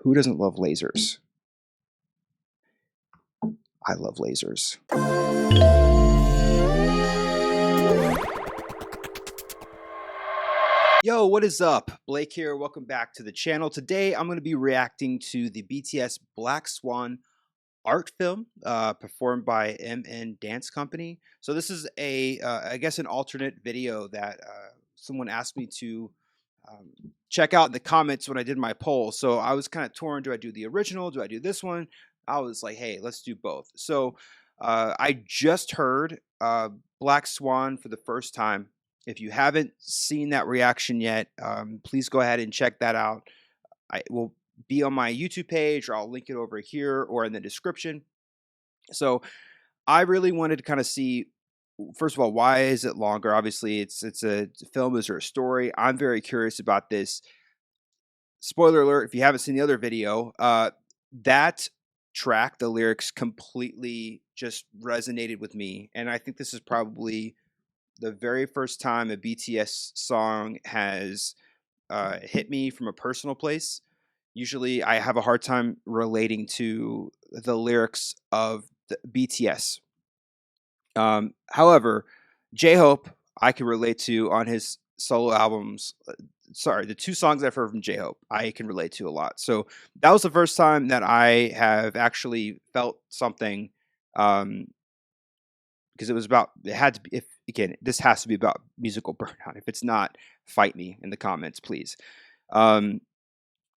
Who doesn't love lasers? I love lasers. Yo, what is up? Blake here. Welcome back to the channel. Today, I'm going to be reacting to the BTS Black Swan Art Film performed by MN Dance Company. So this is I guess an alternate video that someone asked me to check out in the comments when I did my poll. So I was kind of torn. Do I do the original? Do I do this one? I was like, hey, let's do both. So I just heard Black Swan for the first time. If you haven't seen that reaction yet, please go ahead and check that out. I will be on my YouTube page, or I'll link it over here or in the description. So I really wanted to kind of see, first of all, why is it longer? Obviously, it's a film. Is there a story? I'm very curious about this. Spoiler alert, if you haven't seen the other video, that track, the lyrics completely just resonated with me. And I think this is probably the very first time a BTS song has hit me from a personal place. Usually I have a hard time relating to the lyrics of the BTS. However, J-Hope I can relate to on his solo albums. Sorry, the two songs I've heard from J-Hope I can relate to a lot. So that was the first time that I have actually felt something, because it had to be, if again, this has to be about musical burnout. If it's not, fight me in the comments, please.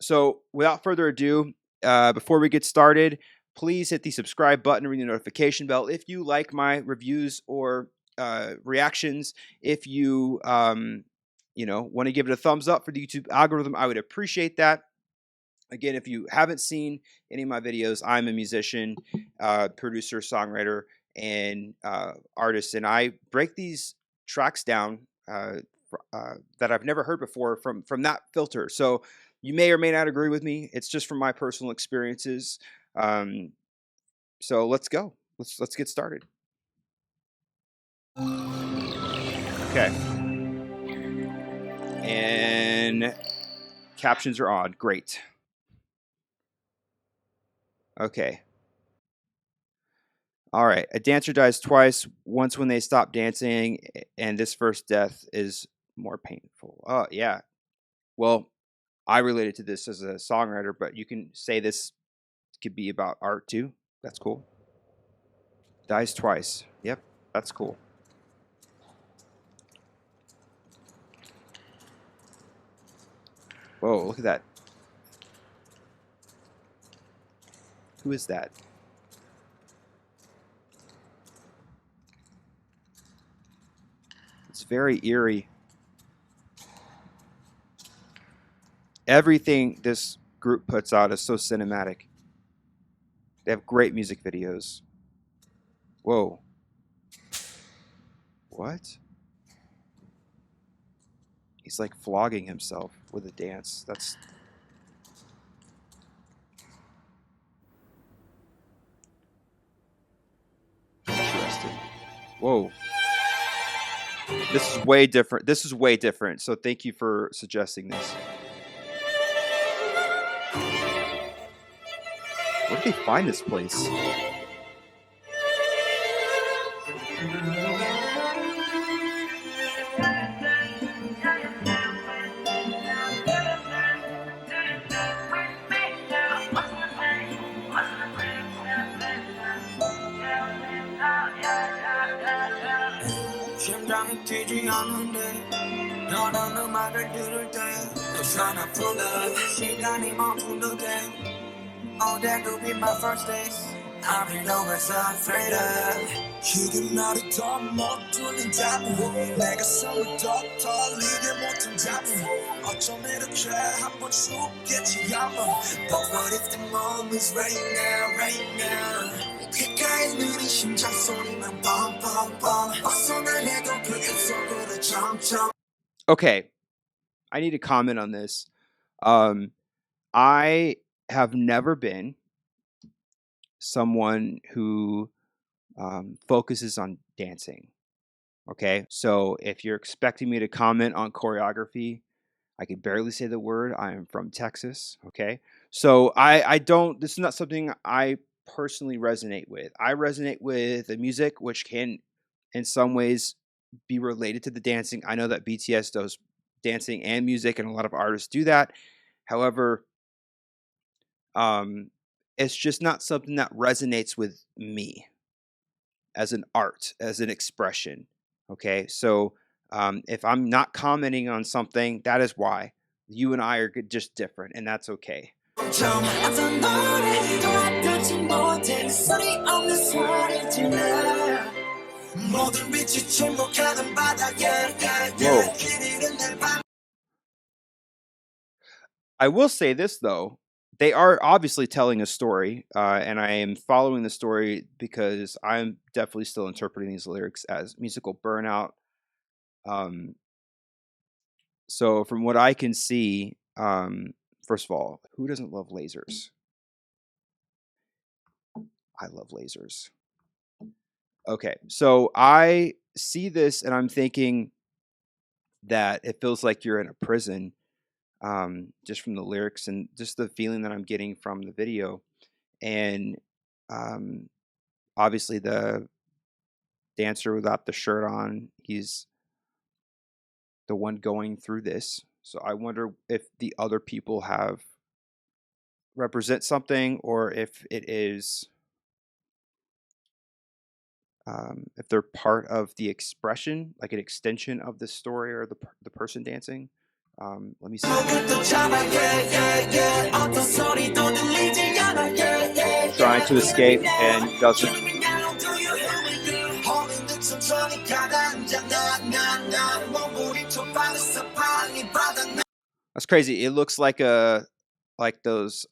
So without further ado, before we get started, please hit the subscribe button and ring the notification bell if you like my reviews or reactions. If you want to give it a thumbs up for the YouTube algorithm, I would appreciate that. Again, if you haven't seen any of my videos, I'm a musician, producer, songwriter, and artist, and I break these tracks down that I've never heard before from that filter. So you may or may not agree with me. It's just from my personal experiences. So let's go. Let's get started. Okay. And captions are on. Great. Okay. All right. A dancer dies twice. Once when they stop dancing, and this first death is more painful. Oh, yeah. Well, I related to this as a songwriter, but you can say this could be about art too. That's cool. Dies twice. Yep, that's cool. Whoa, look at that. Who is that? It's very eerie. Everything this group puts out is so cinematic. They have great music videos. Whoa. What? He's like flogging himself with a dance. That's interesting. Whoa. This is way different. This is way different. So thank you for suggesting this. Where did they find this place? Oh, that could be my first days. I've been always afraid of. 지금 나를 더 못 두는 잡고 내가 서울 더 털리게 못한 잡고 어쩜 이렇게 한번 죽겠지 한번. But what if the moment's right now, right now. 귓가에 느린 심장 소리만 뻥뻥뻥 벗어나려도 그 입속으로 점점. Okay, I need to comment on this. I have never been someone who focuses on dancing. Okay, so if you're expecting me to comment on choreography, I can barely say the word. I am from Texas. Okay, So I don't. This is not something I personally resonate with. I resonate with the music, which can, in some ways, be related to the dancing. I know that BTS does dancing and music, and a lot of artists do that. However, um, it's just not something that resonates with me as an art, as an expression. Okay, so if I'm not commenting on something, that is why. You and I are just different, and that's okay. Whoa. I will say this though, they are obviously telling a story, and I am following the story because I'm definitely still interpreting these lyrics as musical burnout. Um, so from what I can see, first of all, who doesn't love lasers? I love lasers. Okay, so I see this and I'm thinking that it feels like you're in a prison, just from the lyrics and just the feeling that I'm getting from the video. And um, obviously, the dancer without the shirt on, he's the one going through this. So I wonder if the other people have represent something, or if it is if they're part of the expression, like an extension of the story or the person dancing. Let me see. Trying to escape and doesn't. That's crazy. It looks like those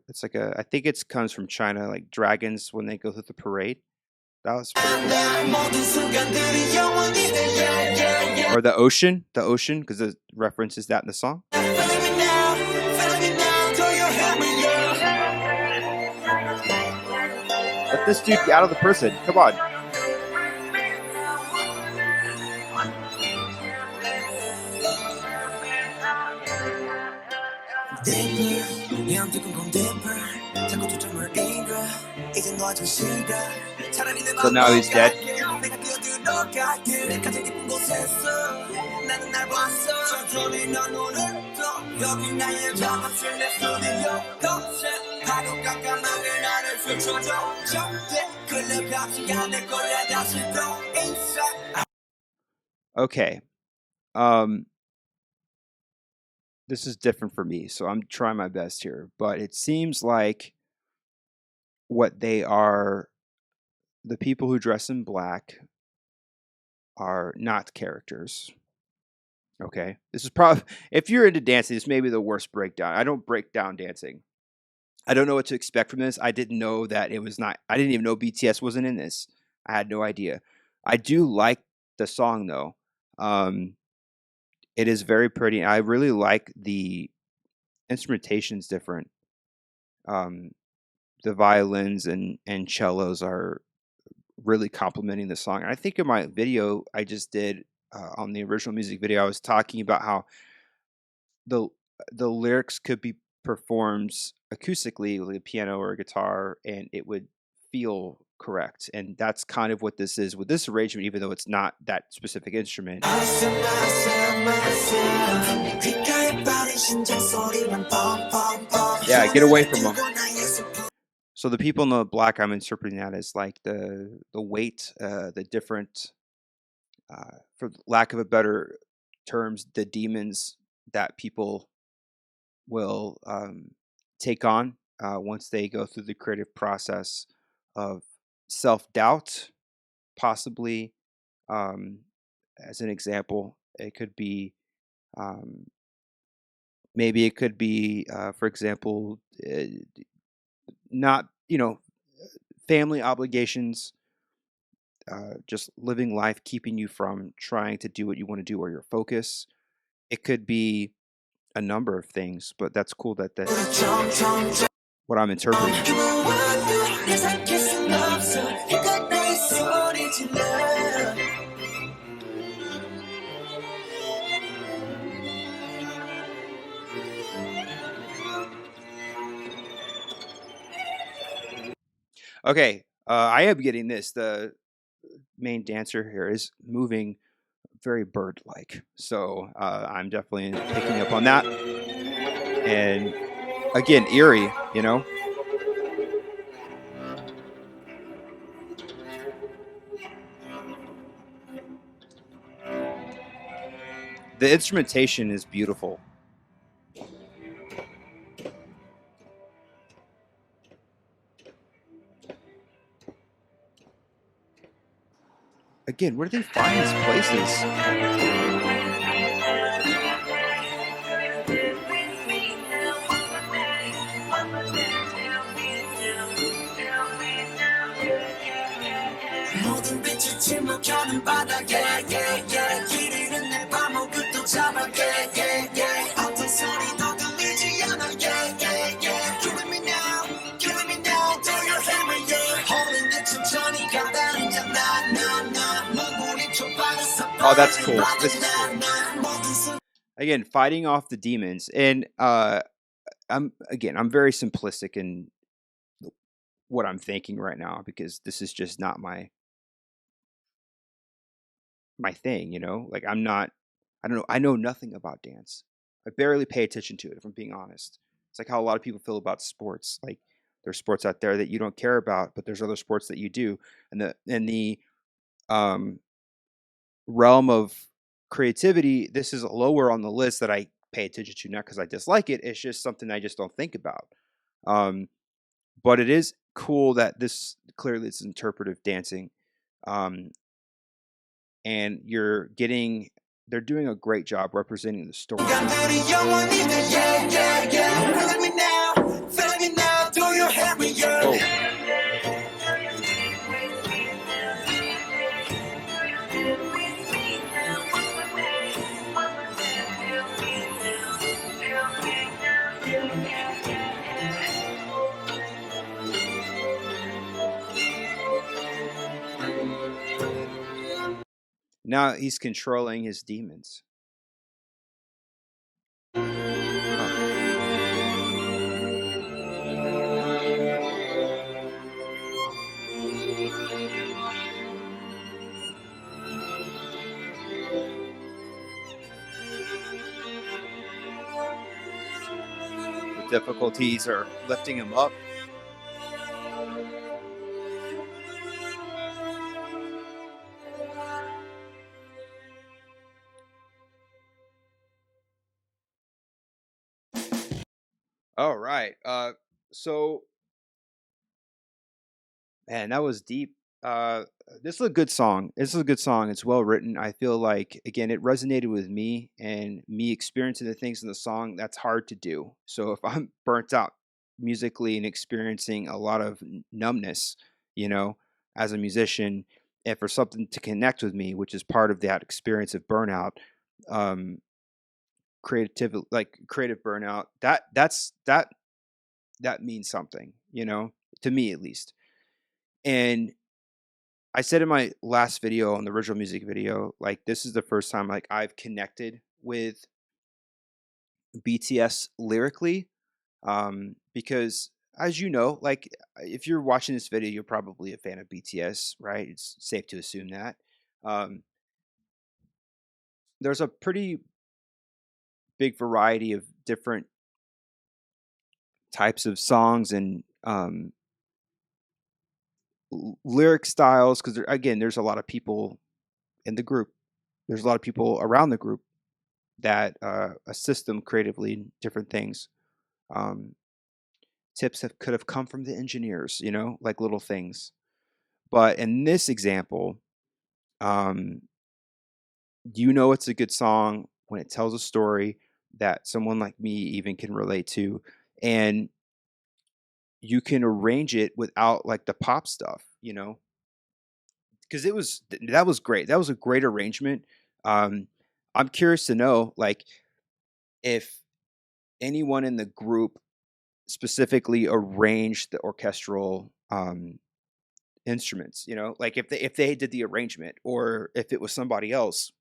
it's like I think it comes from China, like dragons when they go through the parade. That was pretty cool. Or the ocean, because it references that in the song. Let this dude get out of the prison. Come on. So now he's dead. Okay. This is different for me, so I'm trying my best here, but it seems like what they are, the people who dress in black are not characters. Okay. This is probably, if you're into dancing, this may be the worst breakdown. I don't break down dancing. I don't know what to expect from this. I didn't know that it was not, I didn't even know BTS wasn't in this. I had no idea. I do like the song though. It is very pretty. I really like the instrumentation's different. The violins and cellos are really complementing the song. And I think in my video I just did on the original music video, I was talking about how the lyrics could be performed acoustically with a piano or a guitar, and it would feel correct. And that's kind of what this is with this arrangement, even though it's not that specific instrument. Yeah, get away from them. So the people in the black, I'm interpreting that as like the weight, the different, for lack of a better terms, the demons that people will take on once they go through the creative process of self-doubt, possibly. As an example, it could be maybe it could be, for example, not, family obligations, just living life, keeping you from trying to do what you want to do or your focus. It could be a number of things, but that's cool that that's what I'm interpreting. Okay, I am getting this. The main dancer here is moving very bird-like, so I'm definitely picking up on that. And again, eerie, you know. The instrumentation is beautiful. Again, where do they find these places? 모든 빛을 침묵하는 바닥에 yeah, yeah. 길 잃은 내 발목을 또 잡아 yeah, yeah, yeah. 어떤 소리도 들리지 않아 yeah, yeah, yeah. Killing me now, killing me now. Throw your hammer yeah. holding 내 천천히 가다앉아 나나나 몸부림 좁아서 Oh, that's cool. This is cool. Again, fighting off the demons, and I'm very simplistic in what I'm thinking right now because this is just not my thing, you know? Like I don't know, I know nothing about dance. I barely pay attention to it if I'm being honest. It's like how a lot of people feel about sports. Like there's sports out there that you don't care about, but there's other sports that you do. And the um realm of creativity, this is lower on the list that I pay attention to, not because I dislike it. It's just something I just don't think about. Um, but it is cool that this clearly it's interpretive dancing. Um, and they're doing a great job representing the story. Oh. Now he's controlling his demons. The difficulties are lifting him up. All right. So man, that was deep. Uh, this is a good song. This is a good song. It's well written. I feel like again, it resonated with me and me experiencing the things in the song. That's hard to do. So if I'm burnt out musically and experiencing a lot of numbness, you know, as a musician, and for something to connect with me, which is part of that experience of burnout, um, creative burnout, that means something, you know, to me at least. And I said in my last video on the original music video, like this is the first time like I've connected with BTS lyrically, because as you know, like if you're watching this video, you're probably a fan of BTS, right? It's safe to assume that. Um, there's a pretty big variety of different types of songs and lyric styles because again, there's a lot of people in the group. There's a lot of people around the group that assist them creatively in different things. Um, tips that could have come from the engineers, you know, like little things. But in this example, um, you know it's a good song when it tells a story that someone like me even can relate to, and you can arrange it without like the pop stuff, you know, because that was great. That was a great arrangement. Um, I'm curious to know, like, if anyone in the group specifically arranged the orchestral instruments, you know, like if they did the arrangement or if it was somebody else.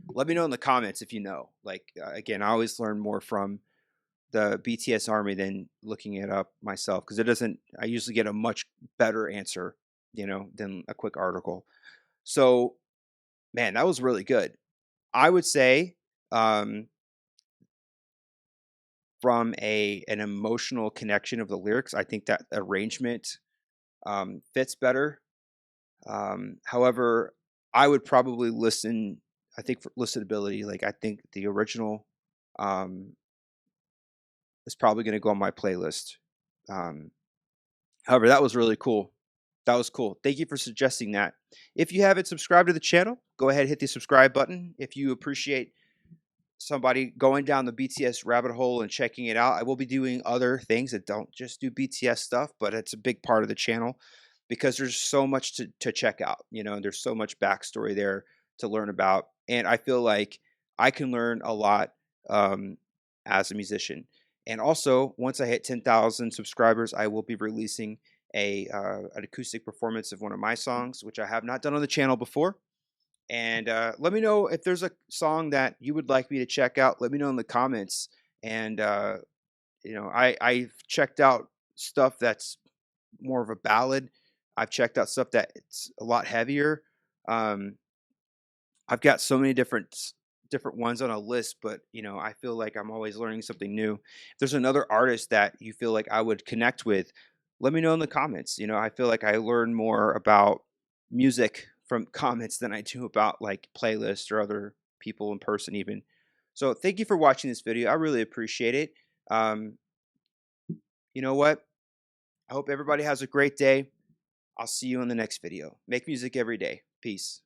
Let me know in the comments if you know. Like again, I always learn more from the BTS Army than looking it up myself because it doesn't. I usually get a much better answer, than a quick article. So, man, that was really good. I would say, um, from an emotional connection of the lyrics, I think that arrangement fits better. However, I would probably listen. I think for listenability, like I think the original um, is probably going to go on my playlist. Um, However, that was really cool. That was cool. Thank you for suggesting that. If you haven't subscribed to the channel, go ahead and hit the subscribe button. If you appreciate somebody going down the BTS rabbit hole and checking it out. I will be doing other things that don't just do BTS stuff, but it's a big part of the channel because there's so much to check out, and there's so much backstory there to learn about. And I feel like I can learn a lot um, as a musician. And also, once I hit 10,000 subscribers, I will be releasing an acoustic performance of one of my songs, which I have not done on the channel before. And let me know if there's a song that you would like me to check out. Let me know in the comments. And I've checked out stuff that's more of a ballad. I've checked out stuff that it's a lot heavier. Um, I've got so many different ones on a list, but I feel like I'm always learning something new. If there's another artist that you feel like I would connect with, let me know in the comments. I feel like I learn more about music from comments than I do about like playlists or other people in person even. So thank you for watching this video. I really appreciate it. Um, you know what? I hope everybody has a great day. I'll see you in the next video. Make music every day. Peace.